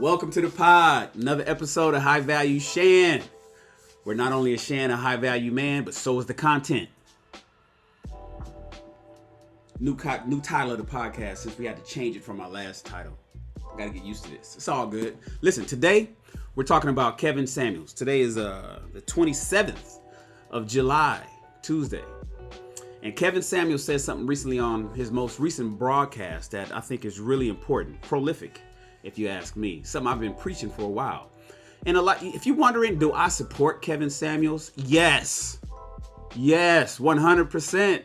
Welcome to the pod. Another episode of High Value Shan. We're not only a Shan, a high value man, but so is the content. New title of the podcast since we had to change it from our last title. I gotta get used to this. It's all good. Listen, today we're talking about Kevin Samuels. Today is the 27th of July, Tuesday. And Kevin Samuels said something recently on his most recent broadcast that I think is really important. Prolific, if you ask me. Something I've been preaching for a while. And if you're wondering, do I support Kevin Samuels? Yes. Yes, 100%. A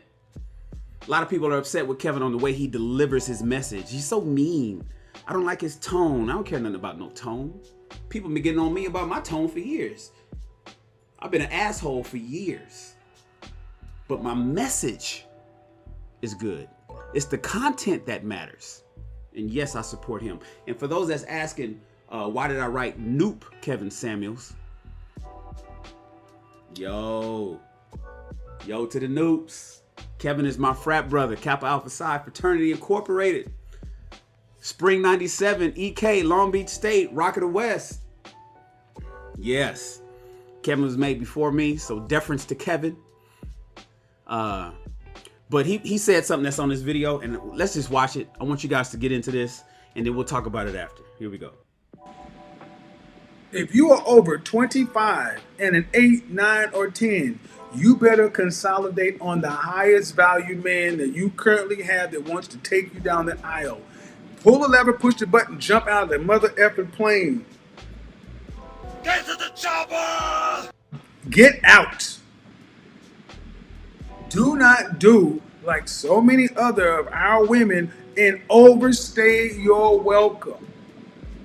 lot of people are upset with Kevin on the way he delivers his message. He's so mean. I don't like his tone. I don't care nothing about no tone. People been getting on me about my tone for years. I've been an asshole for years. But my message is good. It's the content that matters. And yes, I support him. And for those that's asking, why did I write Nupe Kevin Samuels? Yo to the Nupes. Kevin is my frat brother, Kappa Alpha Psi Fraternity Incorporated. Spring 97, EK, Long Beach State, Rock of the West. Yes, Kevin was made before me, so deference to Kevin. But he said something that's on this video, and let's just watch it. I want you guys to get into this, and then we'll talk about it after. Here we go. If you are over 25 and an 8, 9, or 10, you better consolidate on the highest value man that you currently have that wants to take you down the aisle. Pull the lever, push the button, jump out of the mother effing plane. Get to the chopper! Get out. Do not do like so many other of our women and overstay your welcome.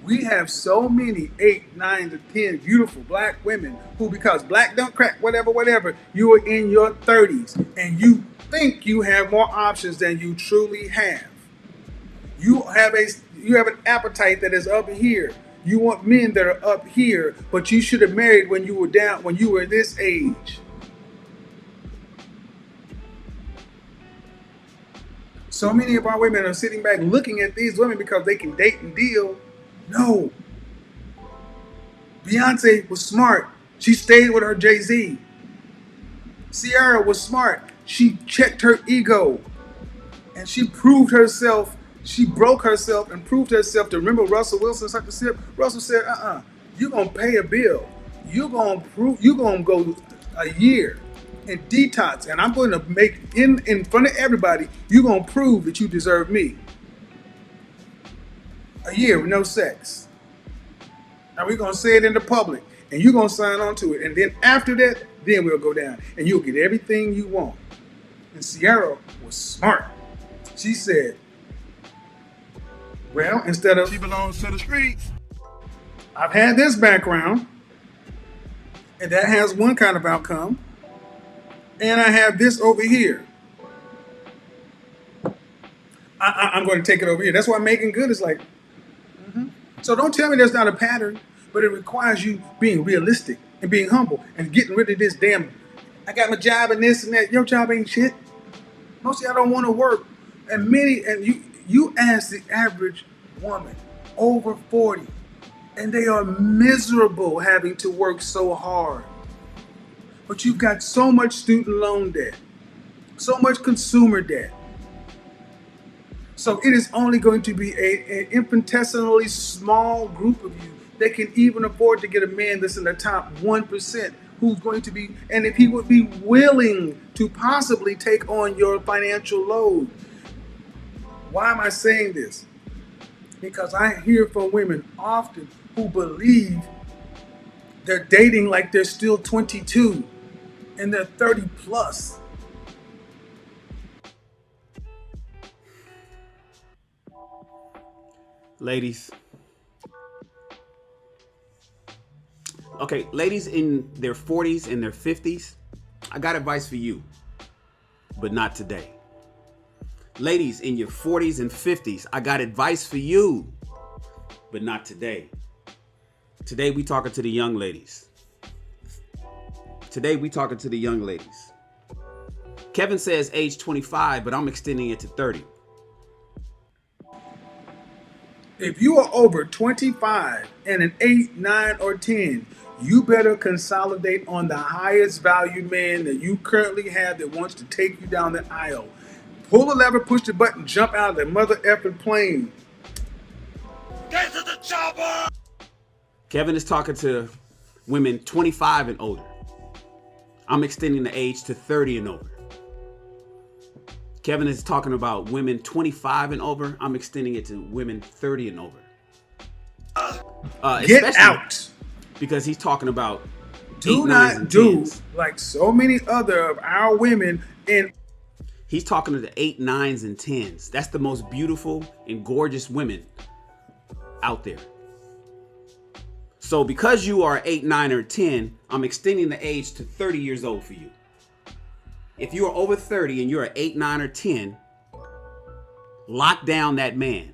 We have so many 8, 9 to 10 beautiful black women who, because black don't crack, whatever, you are in your 30s and you think you have more options than you truly have. You have an appetite that is up here. You want men that are up here, but you should have married when you were this age. So many of our women are sitting back looking at these women because they can date and deal. No. Beyonce was smart. She stayed with her Jay-Z. Ciara was smart. She checked her ego. And she proved herself. She broke herself and proved herself to remember Russell Wilson sucked a sip. Russell said, you're going to pay a bill. You're going to go a year and detox. And I'm going to make, in front of everybody, you're going to prove that you deserve me. A year with no sex. Now we're going to say it in the public, and you're going to sign on to it. And then after that, then we'll go down, and you'll get everything you want. And Ciara was smart. She said, well, instead of... She belongs to the streets. I've had this background, and that has one kind of outcome, and I have this over here. I'm going to take it over here. That's why making good is like... So don't tell me there's not a pattern, but it requires you being realistic and being humble and getting rid of this damn, I got my job and this and that. Your job ain't shit. Most of y'all don't want to work. And you ask the average woman over 40, and they are miserable having to work so hard. But you've got so much student loan debt, so much consumer debt. So it is only going to be an infinitesimally small group of you that can even afford to get a man that's in the top 1% who's going to be, and if he would be willing to possibly take on your financial load. Why am I saying this? Because I hear from women often who believe they're dating like they're still 22 and they're 30 plus. Ladies. Okay, ladies in their 40s and their 50s, I got advice for you, but not today. Ladies in your 40s and 50s, I got advice for you, but not today. Today we talking to the young ladies. Kevin says age 25, but I'm extending it to 30. If you are over 25 and an 8, 9, or 10, you better consolidate on the highest value man that you currently have that wants to take you down the aisle. Pull the lever, push the button, jump out of the mother effing plane. Get to the chopper! Kevin is talking to women 25 and older. I'm extending the age to 30 and over. Kevin is talking about women 25 and over. I'm extending it to women 30 and over. Get out. Because he's talking about Do 8, 9s, not and do 10s. like so many other of our women in. He's talking to the 8, 9s, and 10s. That's the most beautiful and gorgeous women out there. So because you are 8, 9, or 10, I'm extending the age to 30 years old for you. If you are over 30 and you're an 8, 9, or 10, lock down that man.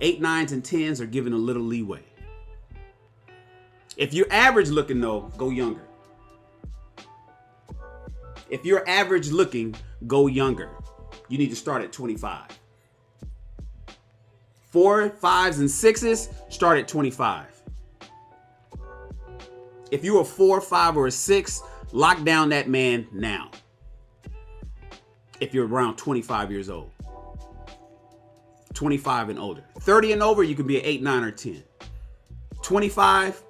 8, 9s, and 10s are given a little leeway. If you're average looking though, go younger. If you're average looking, go younger. You need to start at 25. 4, 5s, and 6s, start at 25. If you're a 4, 5, or a 6, lock down that man now. If you're around 25 years old. 25 and older. 30 and over, you can be an 8, 9, or 10. 25,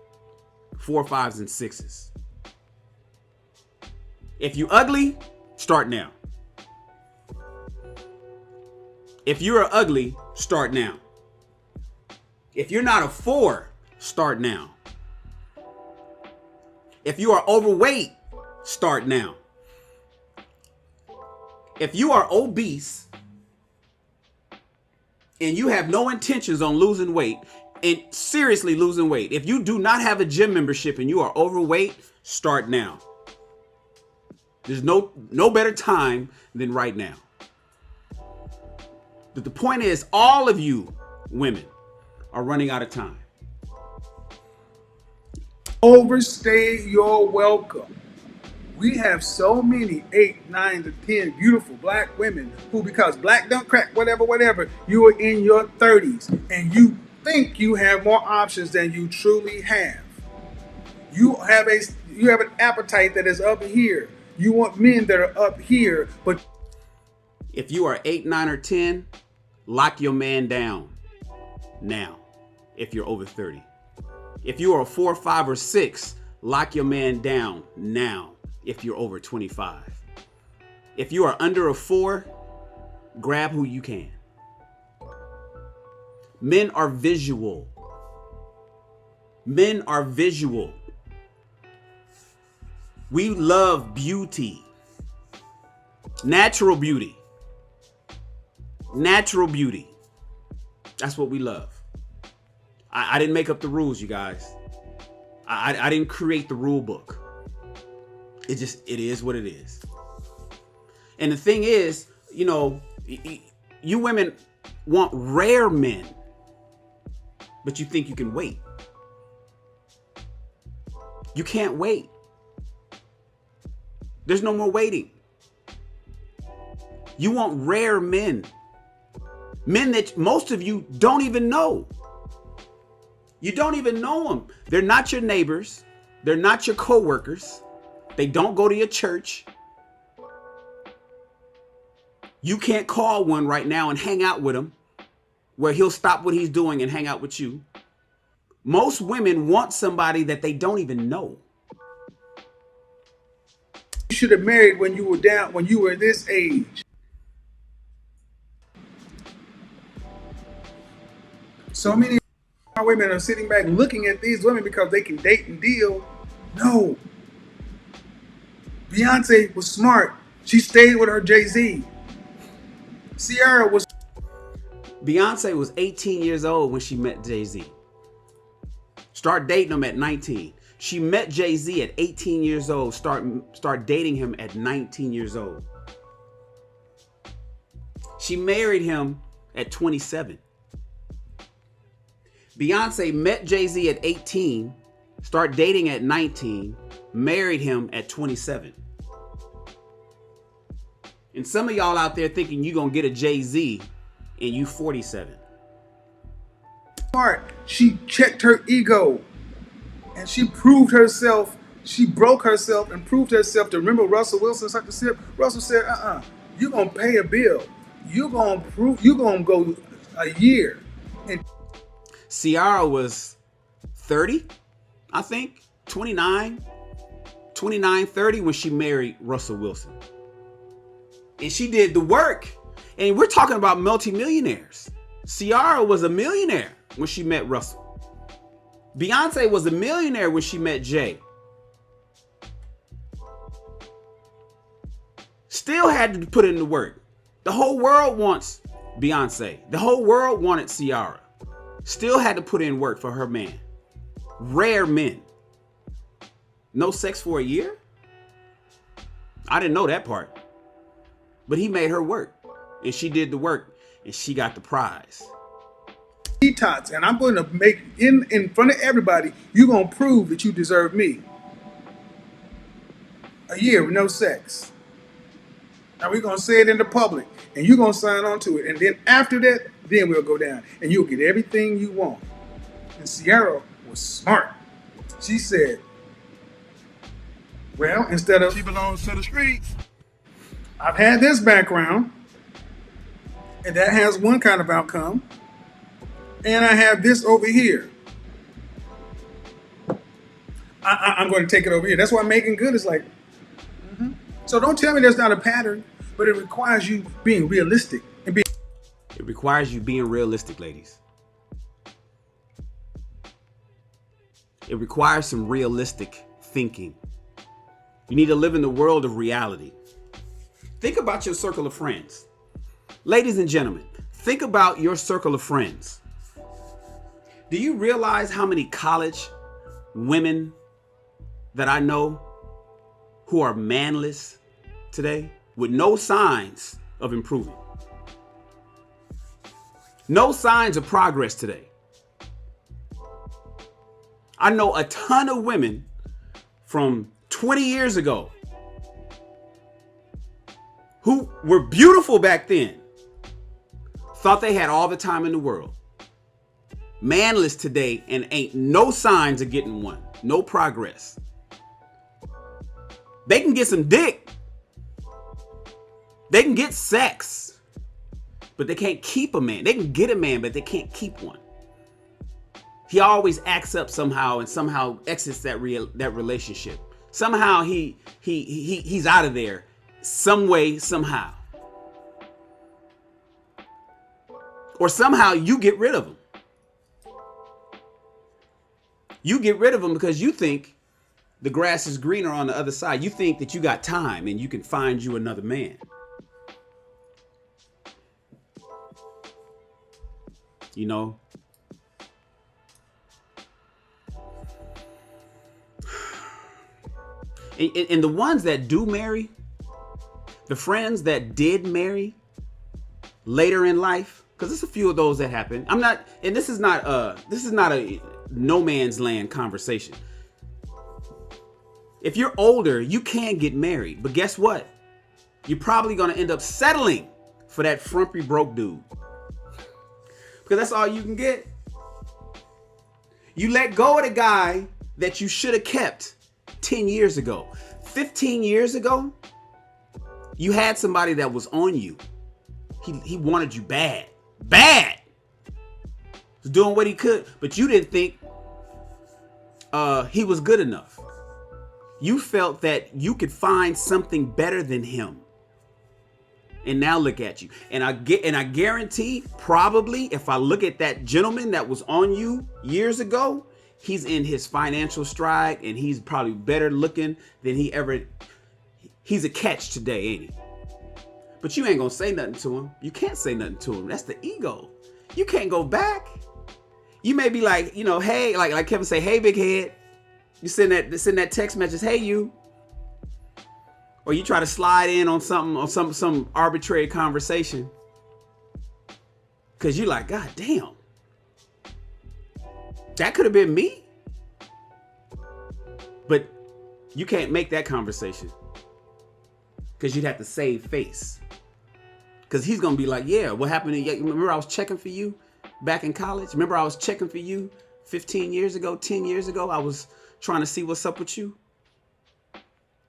4, 5s, and 6s. If you ugly, start now. If you're ugly, start now. If you're not a 4, start now. If you are overweight, start now. If you are obese and you have no intentions on losing weight and seriously losing weight, if you do not have a gym membership and you are overweight, start now. There's no better time than right now. But the point is, all of you women are running out of time. Overstay your welcome. We have so many 8, 9 to 10 beautiful black women who, because black don't crack, whatever, you are in your 30s and you think you have more options than you truly have. You have an appetite that is up here. You want men that are up here, but if you are 8, 9, or 10, lock your man down now. If you're over 30. If you are a 4, 5, or 6, lock your man down now. If you're over 25. If you are under a 4, grab who you can. Men are visual. Men are visual. We love beauty. Natural beauty. Natural beauty. That's what we love. I didn't make up the rules, you guys. I didn't create the rule book. It is what it is. And the thing is, you know, you women want rare men, but you think you can wait. You can't wait. There's no more waiting. You want rare men. Men that most of you don't even know. You don't even know them. They're not your neighbors. They're not your coworkers. They don't go to your church. You can't call one right now and hang out with him where he'll stop what he's doing and hang out with you. Most women want somebody that they don't even know. you should have married when you were this age. So many women are sitting back looking at these women because they can date and deal. No. Beyonce was smart. She stayed with her Jay-Z. Beyonce was 18 years old when she met Jay-Z. Start dating him at 19. She met Jay-Z at 18 years old. Start dating him at 19 years old. She married him at 27. Beyonce met Jay-Z at 18, start dating at 19, married him at 27. And some of y'all out there thinking you're going to get a Jay-Z and you 47. Smart. She checked her ego and she proved herself. She broke herself and proved herself to remember Russell Wilson sucked a sip. Russell said, you gonna pay a bill. You gonna go a year. And Ciara was 30, I think, 29, 30 when she married Russell Wilson. And she did the work. And we're talking about multimillionaires. Ciara was a millionaire when she met Russell. Beyonce was a millionaire when she met Jay. Still had to put in the work. The whole world wants Beyonce. The whole world wanted Ciara. Still had to put in work for her man. Rare men. No sex for a year? I didn't know that part. But he made her work. And she did the work. And she got the prize. detox, and I'm going to make in front of everybody. You're going to prove that you deserve me. A year with no sex. Now we're going to say it in the public, and you're going to sign on to it. And then after that, then we'll go down, and you'll get everything you want. And Ciara was smart. She said, well, instead of, She belongs to the streets. I've had this background, and that has one kind of outcome, and I have this over here. I'm going to take it over here. That's why making good is like, So don't tell me there's not a pattern, but it requires you being realistic and being. It requires you being realistic, ladies. It requires some realistic thinking. You need to live in the world of reality. Think about your circle of friends. Ladies and gentlemen, think about your circle of friends. Do you realize how many college women that I know who are manless today with no signs of improving? No signs of progress today. I know a ton of women from 20 years ago who were beautiful back then, thought they had all the time in the world. Manless today and ain't no signs of getting one. No progress. They can get some dick. They can get sex. But they can't keep a man. They can get a man, but they can't keep one. He always acts up somehow and somehow exits that relationship. Somehow he's out of there. Some way, somehow. Or somehow you get rid of him. You get rid of him because you think the grass is greener on the other side. You think that you got time and you can find you another man. You know? And the ones that do marry, the friends that did marry later in life, because there's a few of those that happen. I'm not, and this is not a no man's land conversation. If you're older, you can get married, but guess what? You're probably gonna end up settling for that frumpy broke dude. Because that's all you can get. You let go of the guy that you should have kept 10 years ago. 15 years ago, you had somebody that was on you. He wanted you bad. Bad! Was doing what he could, but you didn't think he was good enough. You felt that you could find something better than him. And now look at you. And I guarantee, probably, if I look at that gentleman that was on you years ago, he's in his financial stride and he's probably better looking than he ever. He's a catch today, ain't he? But you ain't gonna say nothing to him. You can't say nothing to him. That's the ego. You can't go back. You may be like, hey, like Kevin say, hey, big head. You send that text message, hey, you. Or you try to slide in on something, on some arbitrary conversation. Cause you're like, God damn. That could have been me. But you can't make that conversation. Because you'd have to save face. Because he's going to be like, yeah, what happened? Remember I was checking for you? back in college? Remember I was checking for you 15 years ago, 10 years ago? I was trying to see what's up with you.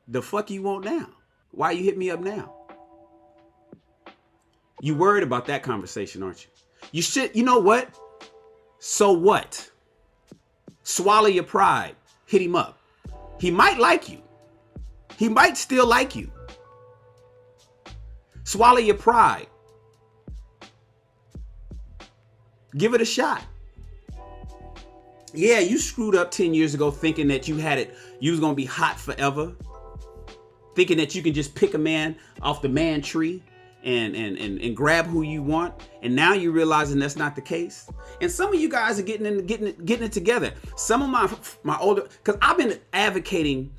The fuck you want now? Why you hit me up now? You worried about that conversation, aren't you? You should, you know what? So what? Swallow your pride. Hit him up. He might like you. He might still like you. Swallow your pride. Give it a shot. Yeah, you screwed up 10 years ago thinking that you had it, you was going to be hot forever. Thinking that you can just pick a man off the man tree and grab who you want. And now you're realizing that's not the case. And some of you guys are getting it together. Some of my older, because I've been advocating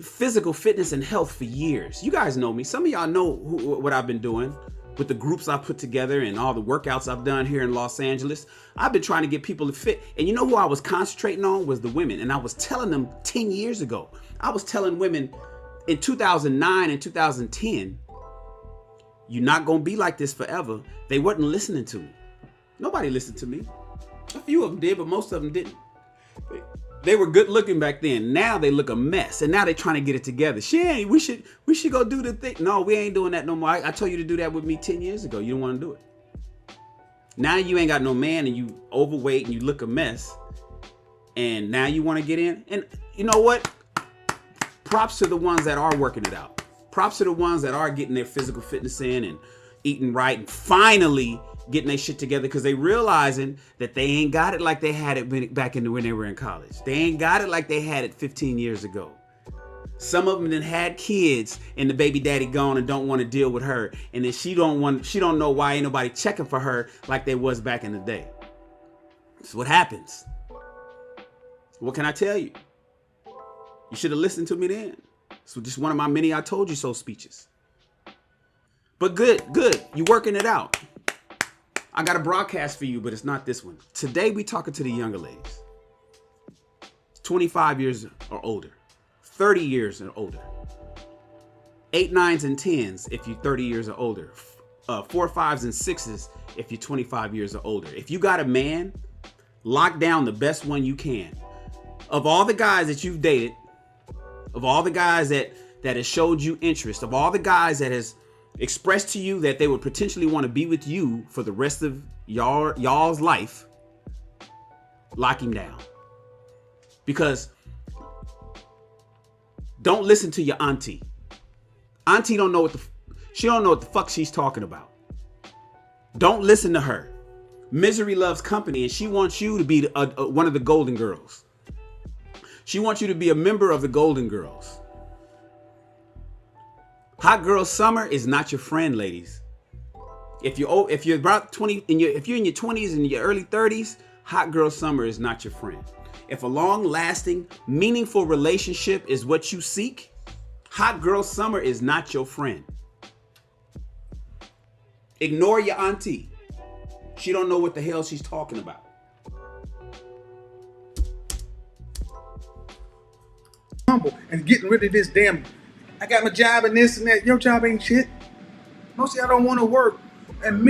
physical fitness and health for years. You guys know me. Some of y'all know what I've been doing with the groups I put together and all the workouts I've done here in Los Angeles. I've been trying to get people to fit. And you know who I was concentrating on was the women. And I was telling them 10 years ago. I was telling women in 2009 and 2010, you're not going to be like this forever. They weren't listening to me. Nobody listened to me. A few of them did, but most of them didn't. They were good looking back then. Now they look a mess. And now they're trying to get it together. Shan, we should go do the thing. No, we ain't doing that no more. I told you to do that with me 10 years ago. You don't want to do it. Now you ain't got no man and you overweight and you look a mess. And now you want to get in. And you know what? Props to the ones that are working it out. Props to the ones that are getting their physical fitness in and eating right and finally getting their shit together because they realizing that they ain't got it like they had it back when they were in college. They ain't got it like they had it 15 years ago. Some of them then had kids and the baby daddy gone and don't want to deal with her. And then she don't know why ain't nobody checking for her like they was back in the day. That's what happens. What can I tell you? You should have listened to me then. So just one of my many I told you so speeches. But good. You working it out. I got a broadcast for you, but it's not this one. Today we talking to the younger ladies. 25 years or older. 30 years or older. 8, 9s, and 10s if you're 30 years or older. 4, 5s, and 6s if you're 25 years or older. If you got a man, lock down the best one you can. Of all the guys that you've dated, of all the guys that has showed you interest, of all the guys that has expressed to you that they would potentially want to be with you for the rest of y'all's life, lock him down. Because don't listen to your auntie. Auntie don't know what the fuck she's talking about. Don't listen to her. Misery loves company, and she wants you to be one of the Golden Girls. She wants you to be a member of the Golden Girls. Hot girl summer is not your friend, ladies. If you're about 20, if you're in your 20s and your early 30s, hot girl summer is not your friend. If a long-lasting, meaningful relationship is what you seek, hot girl summer is not your friend. Ignore your auntie. She don't know what the hell she's talking about. Humble and getting rid of this damn, I got my job and this and that. Your job ain't shit. Most of y'all don't want to work. And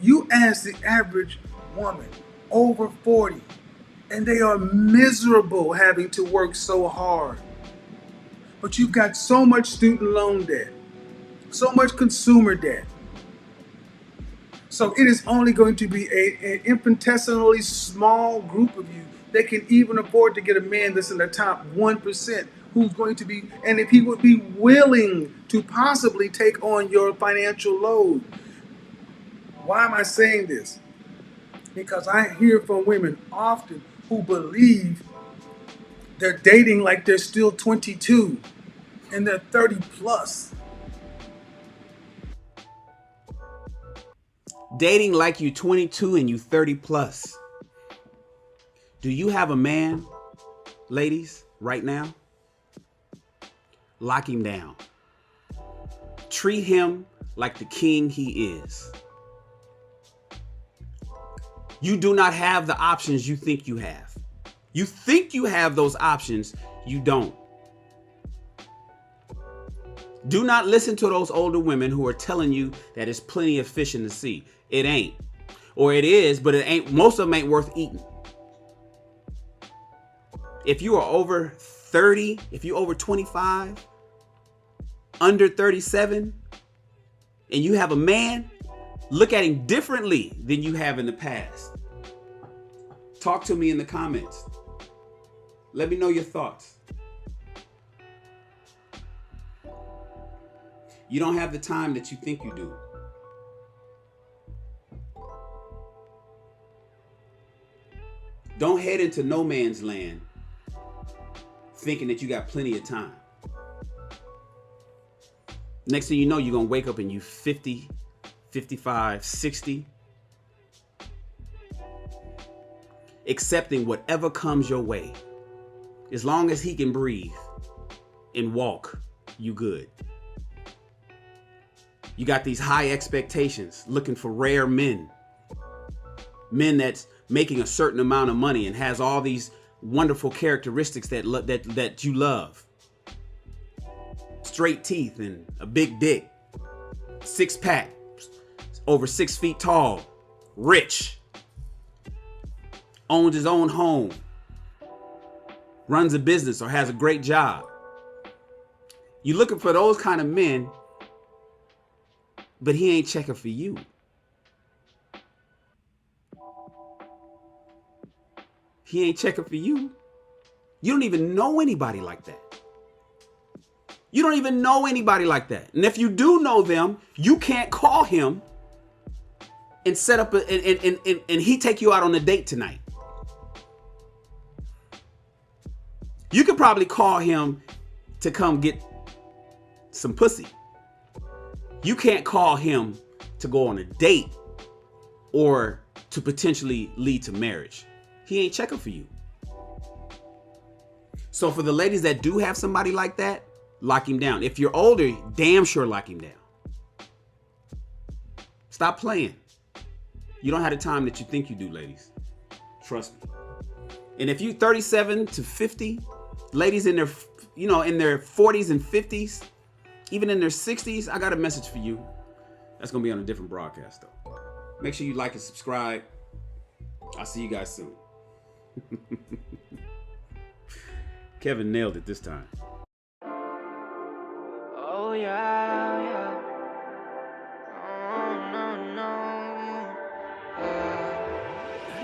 you ask the average woman over 40, and they are miserable having to work so hard. But you've got so much student loan debt, so much consumer debt. So it is only going to be an infinitesimally small group of you that can even afford to get a man that's in the top 1% who's going to be, and if he would be willing to possibly take on your financial load. Why am I saying this? Because I hear from women often who believe they're dating like they're still 22 and they're 30 plus. Dating like you 22 and you 30 plus. Do you have a man, ladies, right now? Lock him down. Treat him like the king he is. You do not have the options you think you have. You think you have those options, you don't. Do not listen to those older women who are telling you that there's plenty of fish in the sea. It ain't. or it is, but it ain't. Most of them ain't worth eating. If you are over 30, if you over 25, under 37, and you have a man, look at him differently than you have in the past. Talk to me in the comments. Let me know your thoughts. You don't have the time that you think you do. Don't head into no man's land thinking that you got plenty of time. Next thing you know, you're going to wake up and you 50, 55, 60. Accepting whatever comes your way. As long as he can breathe and walk, you good. You got these high expectations, looking for rare men. Men that's making a certain amount of money and has all these wonderful characteristics that you love. Straight teeth and a big dick. 6-pack. Over 6 feet tall. Rich. Owns his own home. Runs a business or has a great job. You're looking for those kind of men, but he ain't checking for you. He ain't checking for you. You don't even know anybody like that. You don't even know anybody like that. And if you do know them, you can't call him and set up and he take you out on a date tonight. You could probably call him to come get some pussy. You can't call him to go on a date or to potentially lead to marriage. He ain't checking for you. So for the ladies that do have somebody like that, lock him down. If you're older, damn sure lock him down. Stop playing. You don't have the time that you think you do, ladies. Trust me. And if you 37 to 50, ladies in their 40s and 50s, even in their 60s, I got a message for you. That's going to be on a different broadcast, though. Make sure you like and subscribe. I'll see you guys soon. Kevin nailed it this time. Oh yeah, yeah. Oh, no, no.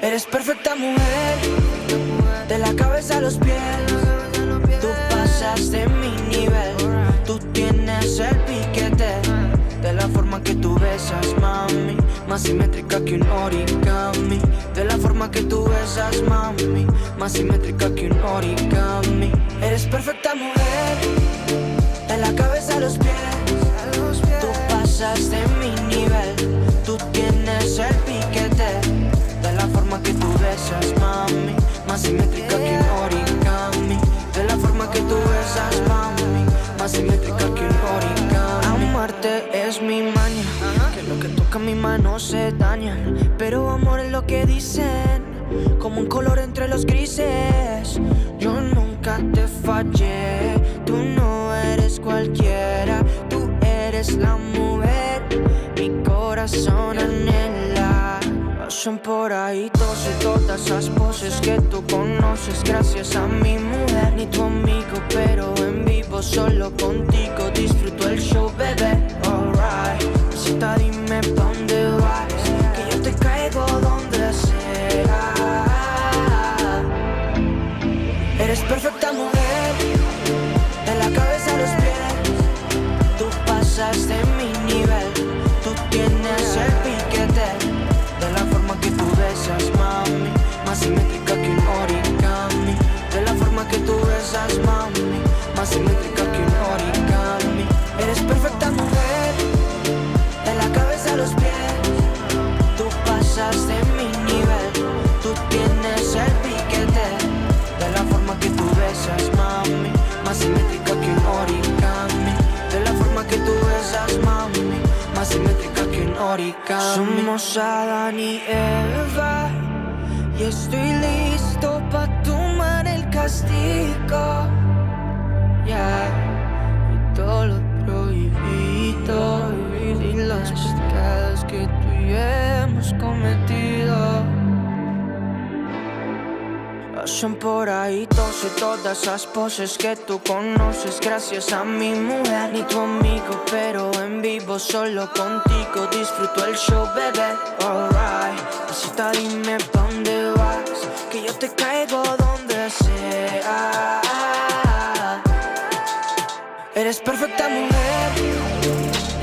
Eres perfecta mujer, de la cabeza a los pies. Tú pasas de mi nivel, tú tienes el piquete. De la forma que tú besas, mami, más simétrica que un origami. De la forma que tú besas, mami, más simétrica que un origami. Eres perfecta mujer, de la cabeza a los pies. Tú pasas de mi nivel, tú tienes el piquete. De la forma que tú besas, mami, más simétrica que un origami. De la forma que tú besas, mami, más simétrica que un origami. Amarte es mi maña, que lo que toca mi mano se daña. Pero amor es lo que dicen, como un color entre los grises. Yo nunca te fallé, tú no eres cualquiera. Tú eres la mujer, mi corazón anhela. Pasan por ahí todas esas poses que tú conoces. Gracias a mi mujer, ni tu amigo, pero en vivo solo contigo disfruto el show, bebé. Alright, cita, dime pa' dónde vas, que yo te caigo donde sea. Eres perfecta mujer, de la cabeza a los pies. Tú pasas de mi nivel, tú tienes el piquete. De la forma que tú besas, mami, más simétrica que un origami. De la forma que tú besas, mami, más simétrica que un origami. Eres perfecta mujer, de la cabeza a los pies. Tú pasas de mi nivel, tú tienes el piquete. De la forma que tú besas, mami, más simétrica que un origami. De la forma que tú besas, mami, más simétrica que un origami. Somos Adán y Eva, y estoy listo pa' tomar el castigo. Yeah, y todo lo prohibido y los pecados que tú y yo hemos cometido. dicen por ahí, tose todas esas poses que tú conoces. Gracias a mi mujer, ni tu amigo, pero en vivo solo contigo disfruto el show, bebé. Alright, pasita, dime pa' dónde vas, que yo te caigo donde sea. Eres perfecta mujer,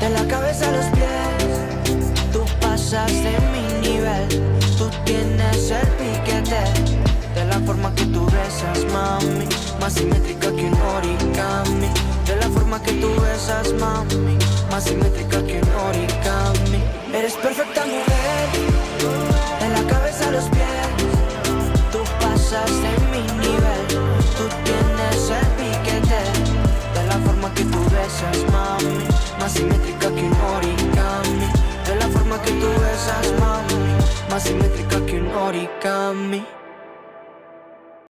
de la cabeza a los pies. Tú pasas de mi nivel, tú tienes el piquete. De la forma que tú besas, mami, más simétrica que un origami. De la forma que tú besas, mami, más simétrica que un origami. Eres perfecta mujer, de la cabeza a los pies. Tú pasas de mi nivel, tú tienes el piquete. De la forma que tú besas, mami, más simétrica que un origami. De la forma que tú besas, mami, más simétrica que un origami.